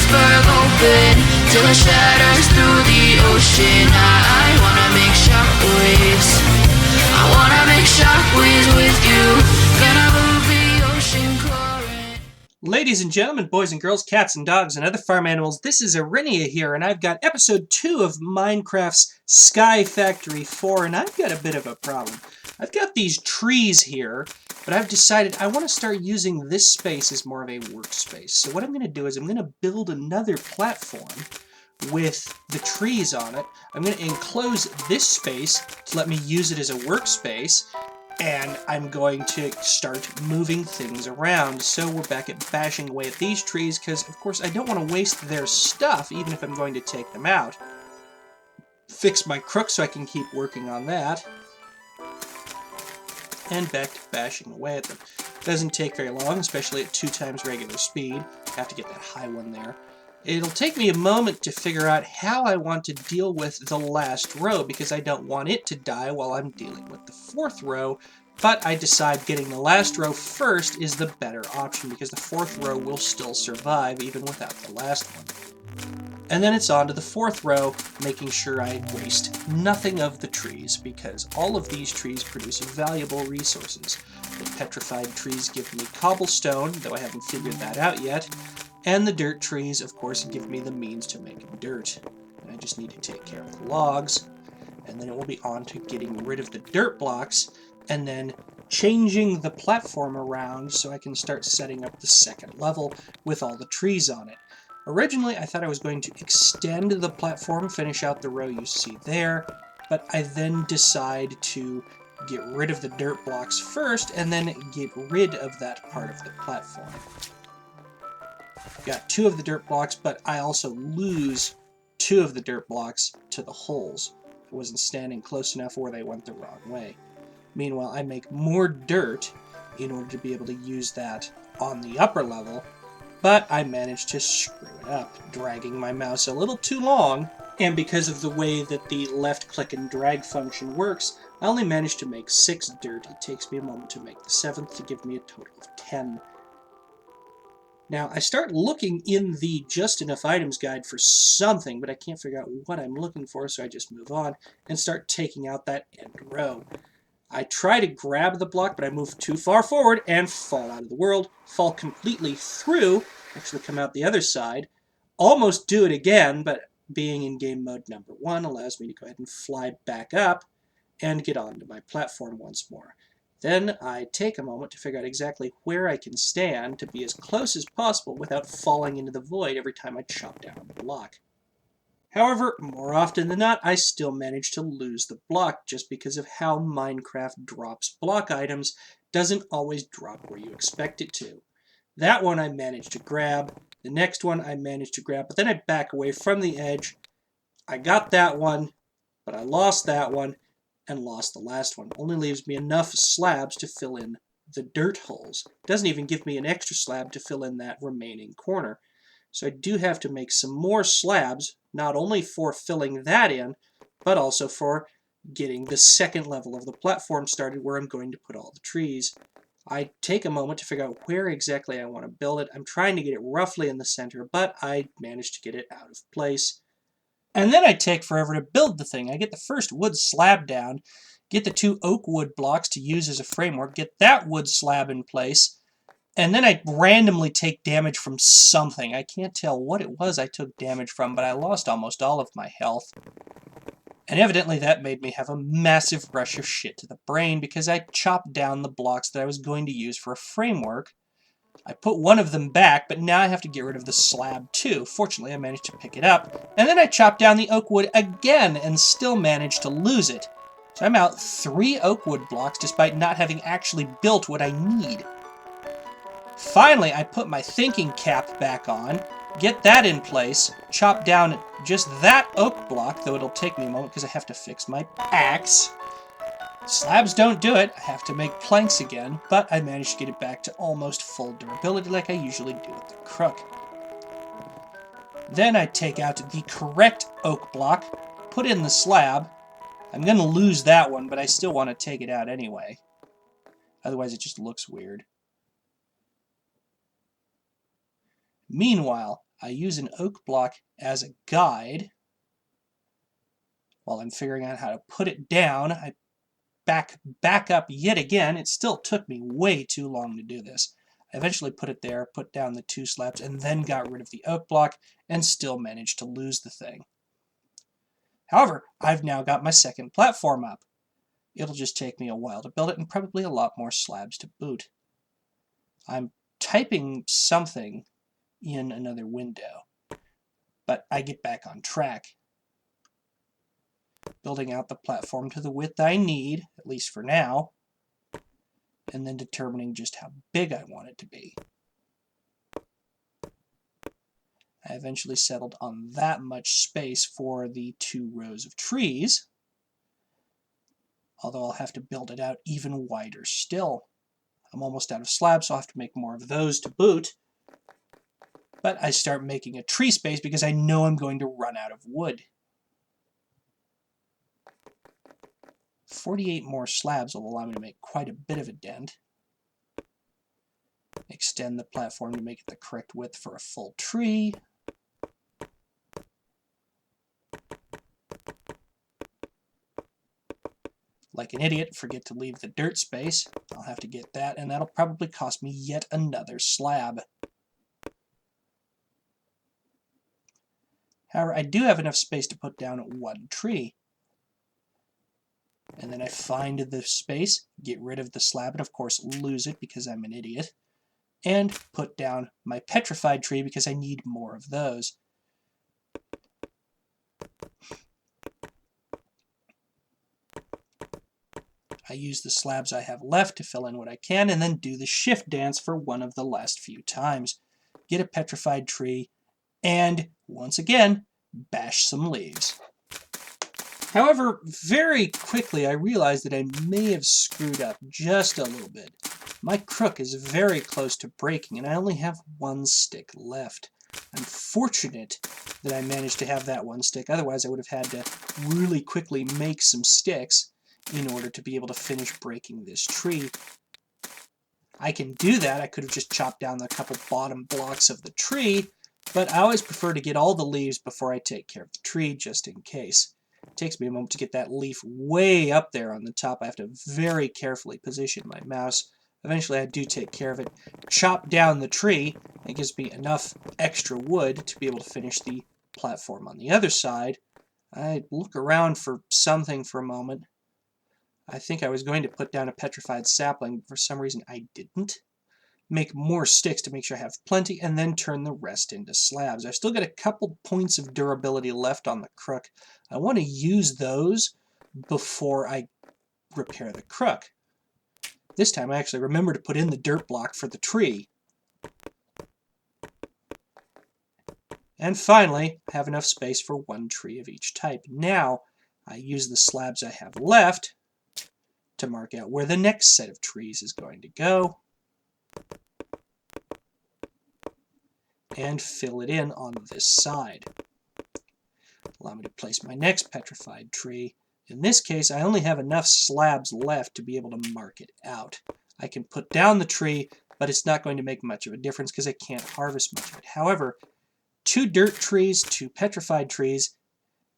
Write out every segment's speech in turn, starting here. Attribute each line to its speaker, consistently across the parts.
Speaker 1: iceberg open till it shatters through the ocean. I wanna make shockwaves. I wanna make shockwaves with you. Gonna move the ocean current.
Speaker 2: Ladies and gentlemen, boys and girls, cats and dogs, and other farm animals, this is Arinia here, and I've got episode 2 of Minecraft's Sky Factory 4, and I've got a bit of a problem. I've got these trees here, but I've decided I want to start using this space as more of a workspace. So what I'm going to do is I'm going to build another platform with the trees on it. I'm going to enclose this space to let me use it as a workspace, and I'm going to start moving things around. So we're back at bashing away at these trees, because of course I don't want to waste their stuff, even if I'm going to take them out. Fix my crook so I can keep working on that. And back to bashing away at them. Doesn't take very long, especially at 2 times regular speed. Have to get that high one there. It'll take me a moment to figure out how I want to deal with the last row, because I don't want it to die while I'm dealing with the 4th row, but I decide getting the last row first is the better option, because the 4th row will still survive even without the last one. And then it's on to the 4th row, making sure I waste nothing of the trees, because all of these trees produce valuable resources. The petrified trees give me cobblestone, though I haven't figured that out yet. And the dirt trees, of course, give me the means to make dirt. And I just need to take care of the logs. And then it will be on to getting rid of the dirt blocks, and then changing the platform around so I can start setting up the 2nd level with all the trees on it. Originally, I thought I was going to extend the platform, finish out the row you see there, but I then decide to get rid of the dirt blocks first, and then get rid of that part of the platform. Got 2 of the dirt blocks, but I also lose 2 of the dirt blocks to the holes. I wasn't standing close enough, or they went the wrong way. Meanwhile, I make more dirt in order to be able to use that on the upper level, but I managed to screw it up, dragging my mouse a little too long, and because of the way that the left click and drag function works, I only managed to make 6 dirt. It takes me a moment to make the 7th to give me a total of 10. Now, I start looking in the Just Enough Items guide for something, but I can't figure out what I'm looking for, so I just move on and start taking out that end row. I try to grab the block, but I move too far forward and fall out of the world, fall completely through, actually come out the other side, almost do it again, but being in game mode number 1 allows me to go ahead and fly back up and get onto my platform once more. Then I take a moment to figure out exactly where I can stand to be as close as possible without falling into the void every time I chop down the block. However, more often than not, I still manage to lose the block just because of how Minecraft drops block items. Doesn't always drop where you expect it to. That one I managed to grab, the next one I managed to grab, but then I back away from the edge. I got that one, but I lost that one, and lost the last one. Only leaves me enough slabs to fill in the dirt holes. Doesn't even give me an extra slab to fill in that remaining corner. So I do have to make some more slabs, not only for filling that in, but also for getting the 2nd level of the platform started, where I'm going to put all the trees. I take a moment to figure out where exactly I want to build it. I'm trying to get it roughly in the center, but I managed to get it out of place. And then I take forever to build the thing. I get the first wood slab down, get the 2 oak wood blocks to use as a framework, get that wood slab in place, and then I randomly take damage from something. I can't tell what it was I took damage from, but I lost almost all of my health. And evidently that made me have a massive rush of shit to the brain, because I chopped down the blocks that I was going to use for a framework. I put one of them back, but now I have to get rid of the slab too. Fortunately, I managed to pick it up, and then I chopped down the oak wood again and still managed to lose it. So I'm out 3 oak wood blocks despite not having actually built what I need. Finally, I put my thinking cap back on, get that in place, chop down just that oak block, though it'll take me a moment because I have to fix my axe. Slabs don't do it. I have to make planks again, but I managed to get it back to almost full durability like I usually do with the crook. Then I take out the correct oak block, put in the slab. I'm going to lose that one, but I still want to take it out anyway. Otherwise it just looks weird. Meanwhile, I use an oak block as a guide. While I'm figuring out how to put it down, I back up yet again. It still took me way too long to do this. I eventually put it there, put down the 2 slabs, and then got rid of the oak block, and still managed to lose the thing. However, I've now got my second platform up. It'll just take me a while to build it, and probably a lot more slabs to boot. I'm typing something in another window, but I get back on track. Building out the platform to the width I need, at least for now, and then determining just how big I want it to be. I eventually settled on that much space for the 2 rows of trees, although I'll have to build it out even wider still. I'm almost out of slabs, so I'll have to make more of those to boot. But I start making a tree space because I know I'm going to run out of wood. 48 more slabs will allow me to make quite a bit of a dent. Extend the platform to make it the correct width for a full tree. Like an idiot, forget to leave the dirt space. I'll have to get that, and that'll probably cost me yet another slab. However, I do have enough space to put down 1 tree. And then I find the space, get rid of the slab, and of course lose it because I'm an idiot, and put down my petrified tree because I need more of those. I use the slabs I have left to fill in what I can, and then do the shift dance for one of the last few times. Get a petrified tree, and, once again, bash some leaves. However, very quickly I realized that I may have screwed up just a little bit. My crook is very close to breaking, and I only have 1 stick left. I'm fortunate that I managed to have that 1 stick, otherwise I would have had to really quickly make some sticks in order to be able to finish breaking this tree. I can do that. I could have just chopped down the couple bottom blocks of the tree, but I always prefer to get all the leaves before I take care of the tree, just in case. It takes me a moment to get that leaf way up there on the top. I have to very carefully position my mouse. Eventually I do take care of it, chop down the tree. It gives me enough extra wood to be able to finish the platform on the other side. I look around for something for a moment. I think I was going to put down a petrified sapling, but for some reason I didn't. Make more sticks to make sure I have plenty, and then turn the rest into slabs. I've still got a couple points of durability left on the crook. I want to use those before I repair the crook. This time I actually remember to put in the dirt block for the tree. And finally, have enough space for 1 tree of each type. Now, I use the slabs I have left to mark out where the next set of trees is going to go, and fill it in on this side. Allow me to place my next petrified tree. In this case, I only have enough slabs left to be able to mark it out. I can put down the tree, but it's not going to make much of a difference because I can't harvest much of it. However, 2 dirt trees, 2 petrified trees,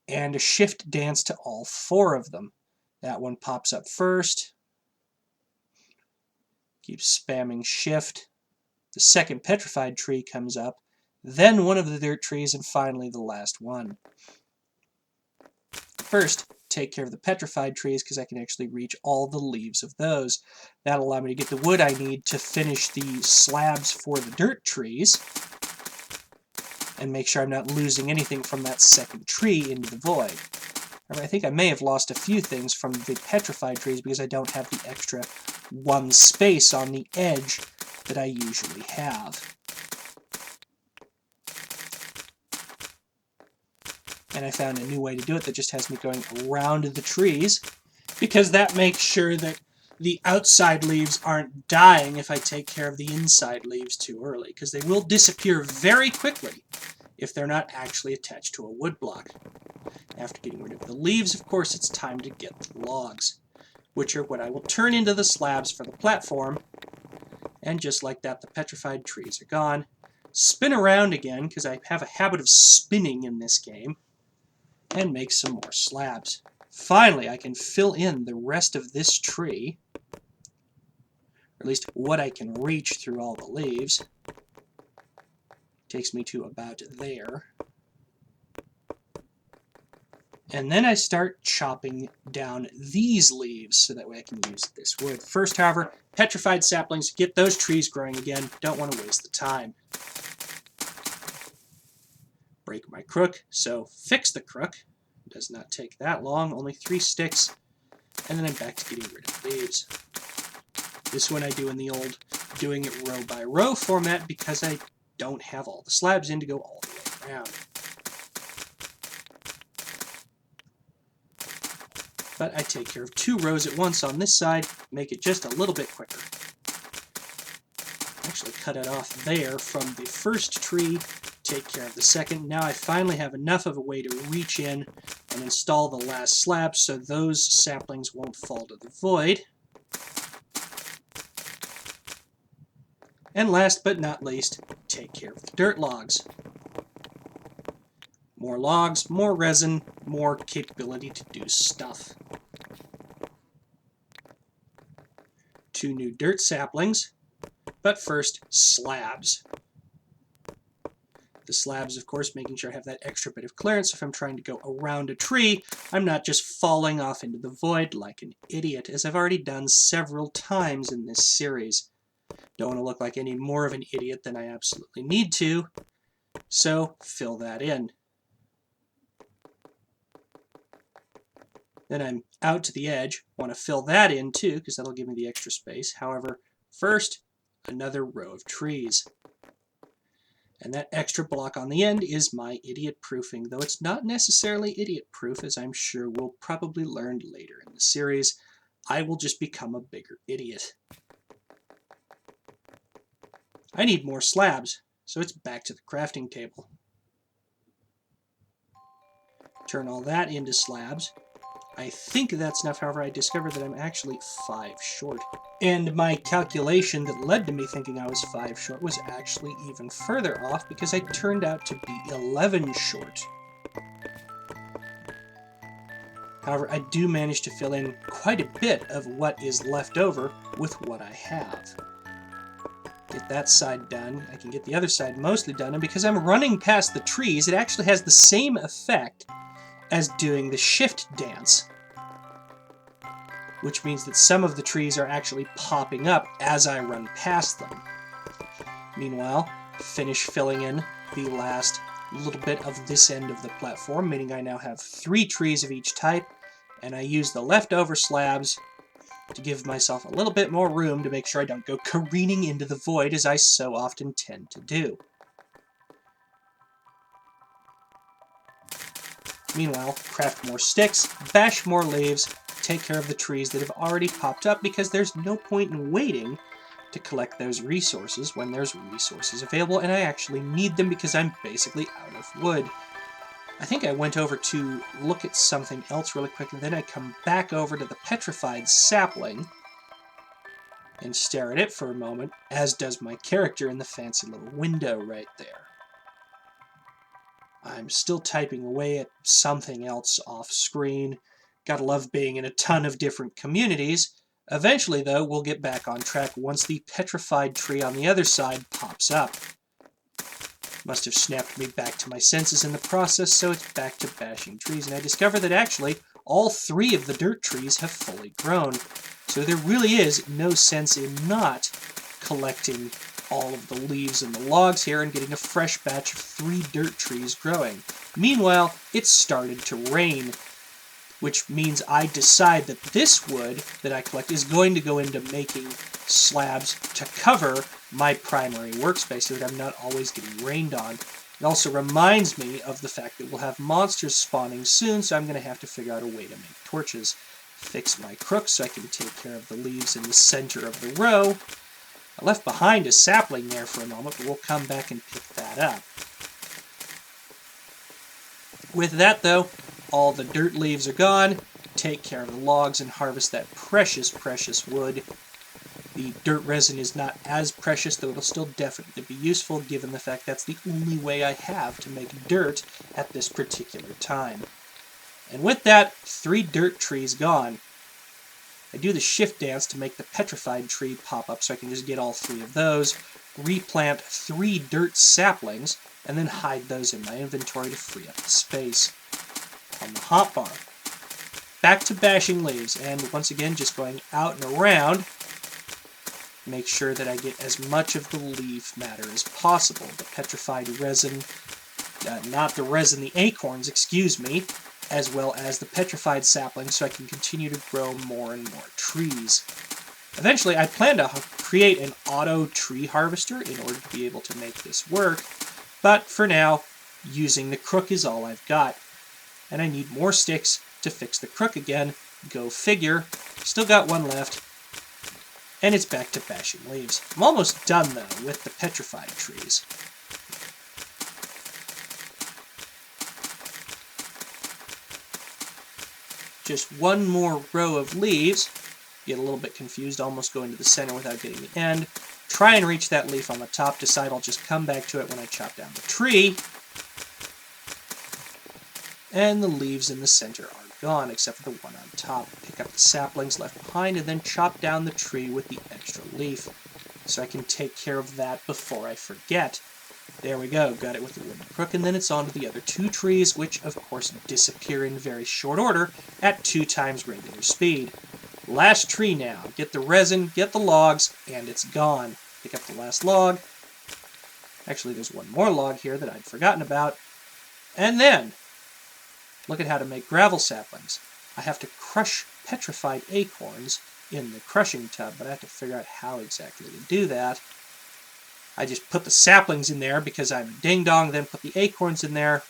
Speaker 2: and a shift dance to all 4 of them. That one pops up first. Keep spamming shift. The second petrified tree comes up, then one of the dirt trees, and finally the last one. First, take care of the petrified trees because I can actually reach all the leaves of those. That'll allow me to get the wood I need to finish the slabs for the dirt trees and make sure I'm not losing anything from that second tree into the void. I think I may have lost a few things from the petrified trees because I don't have the extra 1 space on the edge that I usually have. And I found a new way to do it that just has me going around the trees, because that makes sure that the outside leaves aren't dying if I take care of the inside leaves too early, because they will disappear very quickly if they're not actually attached to a wood block. After getting rid of the leaves, of course, it's time to get the logs, which are what I will turn into the slabs for the platform. And just like that, the petrified trees are gone. spin around again, because I have a habit of spinning in this game, and make some more slabs. Finally, I can fill in the rest of this tree, or at least what I can reach through all the leaves. Takes me to about there. And then I start chopping down these leaves so that way I can use this wood. First, however, petrified saplings, get those trees growing again. Don't want to waste the time. Break my crook, so fix the crook. Does not take that long, only 3 sticks. And then I'm back to getting rid of leaves. This one I do in the old doing it row by row format because I don't have all the slabs in to go all the way around. But I take care of 2 rows at once on this side, make it just a little bit quicker. Actually cut it off there from the first tree, take care of the second. Now I finally have enough of a way to reach in and install the last slab so those saplings won't fall to the void. And last but not least, take care of the dirt logs. More logs, more resin, more capability to do stuff. 2 new dirt saplings, but first, slabs. The slabs, of course, making sure I have that extra bit of clearance if I'm trying to go around a tree. I'm not just falling off into the void like an idiot, as I've already done several times in this series. Don't want to look like any more of an idiot than I absolutely need to, so fill that in. Then I'm out to the edge, want to fill that in too, because that'll give me the extra space. However, first, another row of trees. And that extra block on the end is my idiot proofing, though it's not necessarily idiot proof, as I'm sure we'll probably learn later in the series. I will just become a bigger idiot. I need more slabs, so it's back to the crafting table. Turn all that into slabs. I think that's enough, however, I discovered that I'm actually 5 short. And my calculation that led to me thinking I was 5 short was actually even further off because I turned out to be 11 short. However, I do manage to fill in quite a bit of what is left over with what I have. Get that side done, I can get the other side mostly done, and because I'm running past the trees, it actually has the same effect as doing the shift dance, which means that some of the trees are actually popping up as I run past them. Meanwhile, finish filling in the last little bit of this end of the platform, meaning I now have 3 trees of each type, and I use the leftover slabs to give myself a little bit more room to make sure I don't go careening into the void as I so often tend to do. Meanwhile, craft more sticks, bash more leaves, take care of the trees that have already popped up because there's no point in waiting to collect those resources when there's resources available, and I actually need them because I'm basically out of wood. I think I went over to look at something else really quick, and then I come back over to the petrified sapling and stare at it for a moment, as does my character in the fancy little window right there. I'm still typing away at something else off screen. Gotta love being in a ton of different communities. Eventually, though, we'll get back on track once the petrified tree on the other side pops up. Must have snapped me back to my senses in the process, so it's back to bashing trees, and I discover that actually all 3 of the dirt trees have fully grown. So there really is no sense in not collecting all of the leaves and the logs here and getting a fresh batch of 3 dirt trees growing. Meanwhile, it started to rain, which means I decide that this wood that I collect is going to go into making slabs to cover my primary workspace so that I'm not always getting rained on. It also reminds me of the fact that we'll have monsters spawning soon, so I'm going to have to figure out a way to make torches. Fix my crook so I can take care of the leaves in the center of the row. I left behind a sapling there for a moment, but we'll come back and pick that up. With that, though, all the dirt leaves are gone. Take care of the logs and harvest that precious, precious wood. The dirt resin is not as precious, though it'll still definitely be useful, given the fact that's the only way I have to make dirt at this particular time. And with that, 3 dirt trees gone. I do the shift dance to make the petrified tree pop up so I can just get all 3 of those, replant 3 dirt saplings, and then hide those in my inventory to free up the space. On the hotbar, back to bashing leaves, and once again just going out and around, make sure that I get as much of the leaf matter as possible. The petrified resin, not the resin, the acorns, excuse me, as well as the petrified saplings, so I can continue to grow more and more trees. Eventually, I plan to create an auto tree harvester in order to be able to make this work, but for now, using the crook is all I've got. And I need more sticks to fix the crook again. Go figure. Still got 1 left. And it's back to bashing leaves. I'm almost done, though, with the petrified trees. Just 1 more row of leaves. Get a little bit confused, almost going to the center without getting the end. Try and reach that leaf on the top. Decide I'll just come back to it when I chop down the tree. And the leaves in the center are gone, except for the one on top. Pick up the saplings left behind, and then chop down the tree with the extra leaf, so I can take care of that before I forget. There we go, got it with the wooden crook, and then it's on to the other 2 trees, which of course disappear in very short order at 2 times regular speed. Last tree now. Get the resin, get the logs, and it's gone. Pick up the last log. Actually, there's 1 more log here that I'd forgotten about. And then, look at how to make gravel saplings. I have to crush petrified acorns in the crushing tub, but I have to figure out how exactly to do that. I just put the saplings in there because I'm a ding-dong, then put the acorns in there,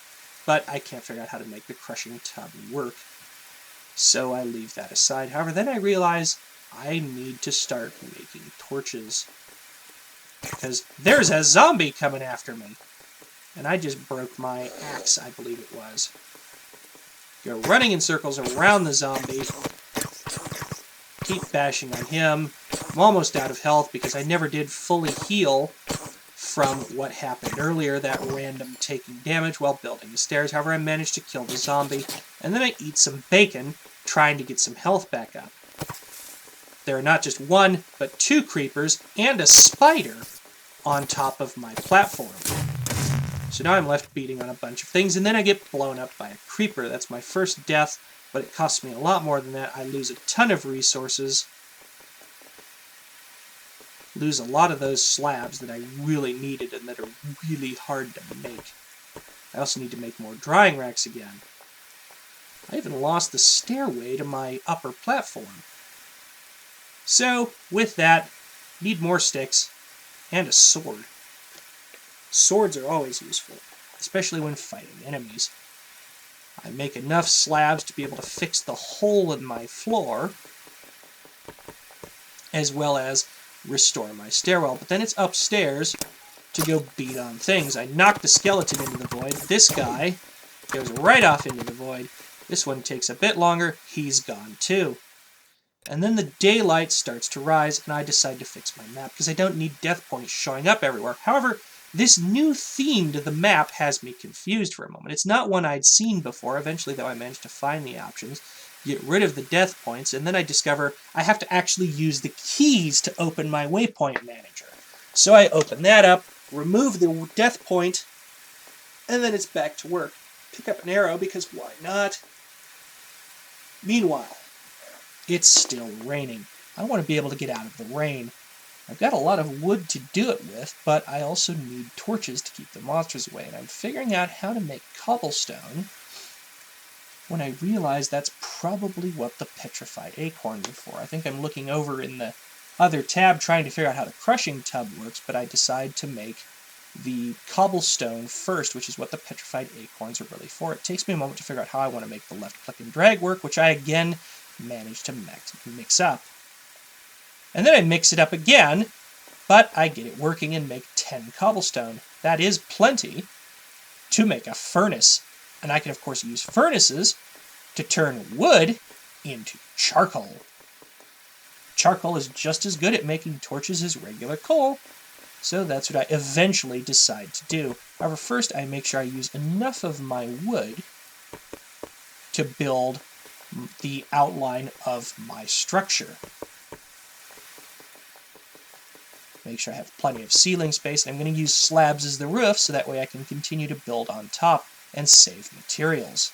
Speaker 2: but I can't figure out how to make the crushing tub work. So I leave that aside. However, then I realize I need to start making torches, because there's a zombie coming after me. And I just broke my axe, I believe it was. Go running in circles around the zombie. Keep bashing on him. I'm almost out of health because I never did fully heal from what happened earlier, that random taking damage while building the stairs. However, I managed to kill the zombie, and then I eat some bacon, trying to get some health back up. There are not just 1, but 2 creepers and a spider on top of my platform. So now I'm left beating on a bunch of things, and then I get blown up by a creeper. That's my first death, but it costs me a lot more than that. I lose a ton of resources. Lose a lot of those slabs that I really needed and that are really hard to make. I also need to make more drying racks again. I even lost the stairway to my upper platform. So, with that, need more sticks and a sword. Swords are always useful, especially when fighting enemies. I make enough slabs to be able to fix the hole in my floor, as well as restore my stairwell. But then it's upstairs to go beat on things. I knock the skeleton into the void. This guy goes right off into the void. This one takes a bit longer. He's gone too. And then the daylight starts to rise, and I decide to fix my map, because I don't need death points showing up everywhere. However, this new theme to the map has me confused for a moment. It's not one I'd seen before. Eventually, though, I managed to find the options, get rid of the death points, and then I discover I have to actually use the keys to open my waypoint manager. So I open that up, remove the death point, and then it's back to work. Pick up an arrow, because why not? Meanwhile, it's still raining. I want to be able to get out of the rain. I've got a lot of wood to do it with, but I also need torches to keep the monsters away, and I'm figuring out how to make cobblestone when I realize that's probably what the petrified acorns are for. I think I'm looking over in the other tab trying to figure out how the crushing tub works, but I decide to make the cobblestone first, which is what the petrified acorns are really for. It takes me a moment to figure out how I want to make the left click and drag work, which I again managed to mix up. And then I mix it up again, but I get it working and make 10 cobblestone. That is plenty to make a furnace. And I can, of course, use furnaces to turn wood into charcoal. charcoal is just as good at making torches as regular coal. So that's what I eventually decide to do. However, first I make sure I use enough of my wood to build the outline of my structure. Make sure I have plenty of ceiling space, and I'm going to use slabs as the roof so that way I can continue to build on top and save materials.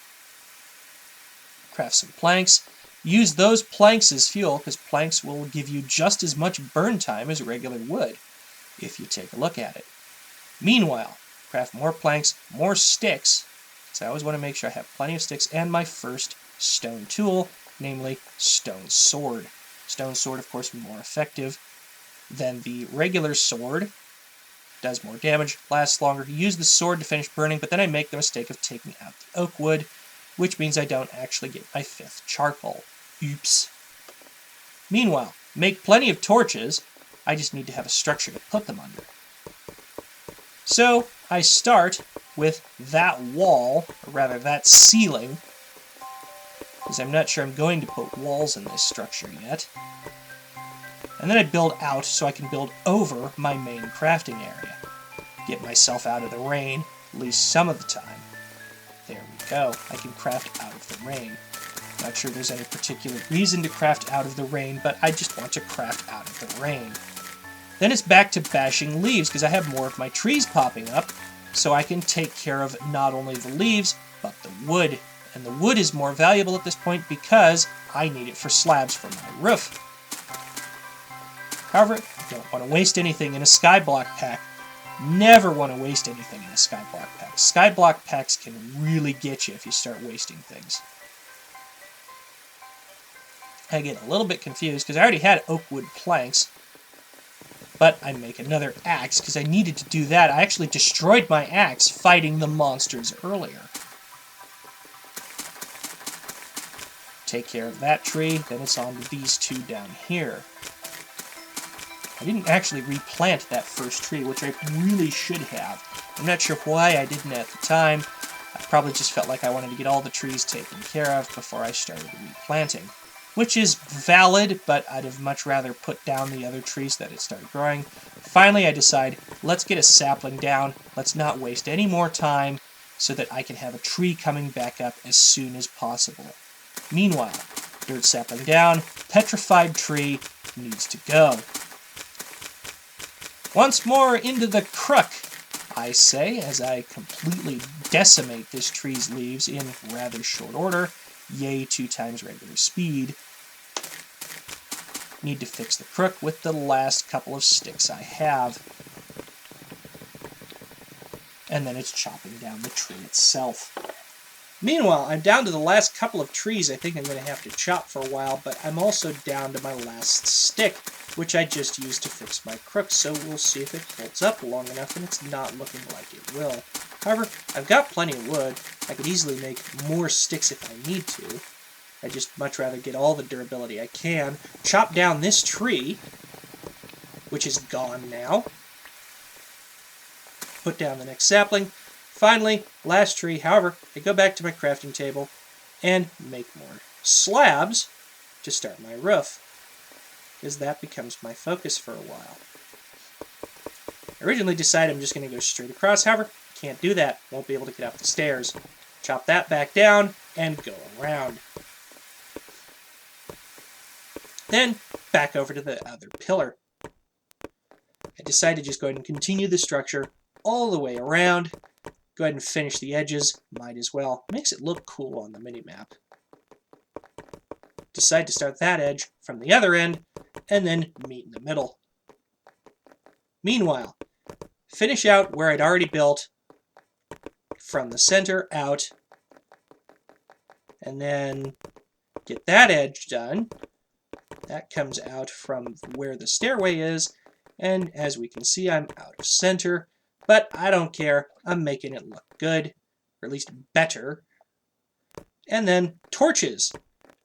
Speaker 2: Craft some planks. Use those planks as fuel, because planks will give you just as much burn time as regular wood, if you take a look at it. Meanwhile, craft more planks, more sticks, because I always want to make sure I have plenty of sticks, and my first stone tool, namely stone sword. Stone sword, of course, more effective than the regular sword. Does more damage, lasts longer. Use the sword to finish burning, but then I make the mistake of taking out the oak wood, which means I don't actually get my 5th charcoal. Oops. Meanwhile, make plenty of torches. I just need to have a structure to put them under. So I start with that wall, or rather that ceiling, because I'm not sure I'm going to put walls in this structure yet. And then I build out so I can build over my main crafting area. Get myself out of the rain, at least some of the time. There we go. I can craft out of the rain. Not sure there's any particular reason to craft out of the rain, but I just want to craft out of the rain. Then it's back to bashing leaves, because I have more of my trees popping up, so I can take care of not only the leaves, but the wood. And the wood is more valuable at this point because I need it for slabs for my roof. However, I don't want to waste anything in a skyblock pack. Never want to waste anything in a skyblock pack. Skyblock packs can really get you if you start wasting things. I get a little bit confused because I already had oak wood planks, but I make another axe because I needed to do that. I actually destroyed my axe fighting the monsters earlier. Take care of that tree, then it's on to these two down here. I didn't actually replant that first tree, which I really should have. I'm not sure why I didn't at the time. I probably just felt like I wanted to get all the trees taken care of before I started replanting. Which is valid, but I'd have much rather put down the other trees that had started growing. Finally, I decide, let's get a sapling down. Let's not waste any more time so that I can have a tree coming back up as soon as possible. Meanwhile, dirt sapling down, petrified tree needs to go. Once more into the crook, I say, as I completely decimate this tree's leaves in rather short order. Yay, 2 times regular speed. Need to fix the crook with the last couple of sticks I have. And then it's chopping down the tree itself. Meanwhile, I'm down to the last couple of trees I think I'm going to have to chop for a while, but I'm also down to my last stick, which I just used to fix my crook, so we'll see if it holds up long enough, and it's not looking like it will. However, I've got plenty of wood. I could easily make more sticks if I need to. I'd just much rather get all the durability I can. Chop down this tree, which is gone now. Put down the next sapling. Finally, last tree. However, I go back to my crafting table and make more slabs to start my roof, because that becomes my focus for a while. I originally decided I'm just going to go straight across. However, can't do that. Won't be able to get up the stairs. Chop that back down and go around. Then back over to the other pillar. I decided to just go ahead and continue the structure all the way around. Go ahead and finish the edges. Might as well. Makes it look cool on the minimap. Decide to start that edge from the other end and then meet in the middle. Meanwhile, finish out where I'd already built from the center out, and then get that edge done. That comes out from where the stairway is, and as we can see, I'm out of center, but I don't care. I'm making it look good, or at least better. And then torches.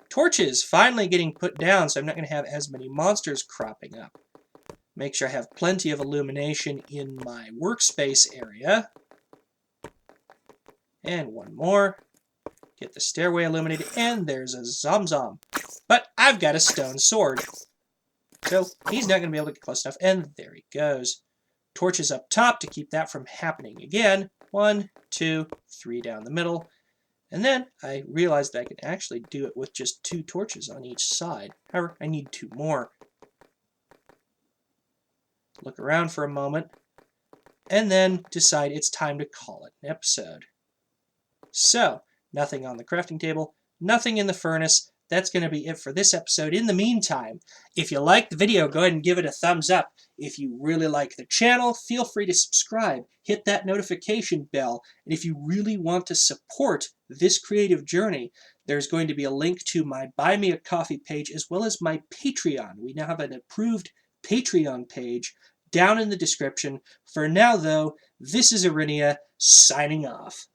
Speaker 2: Torches finally getting put down, so I'm not going to have as many monsters cropping up. Make sure I have plenty of illumination in my workspace area. And one more. Get the stairway illuminated, and there's a Zom-Zom. But I've got a stone sword. So he's not going to be able to get close enough, and there he goes. Torches up top to keep that from happening again. 1, 2, 3 down the middle. And then I realized that I can actually do it with just 2 torches on each side. However, I need 2 more. Look around for a moment, and then decide it's time to call it an episode. So, nothing on the crafting table, nothing in the furnace. That's going to be it for this episode. In the meantime, if you liked the video, go ahead and give it a thumbs up. If you really like the channel, feel free to subscribe. Hit that notification bell. And if you really want to support this creative journey, there's going to be a link to my Buy Me a Coffee page as well as my Patreon. We now have an approved Patreon page down in the description. For now, though, this is Arinia signing off.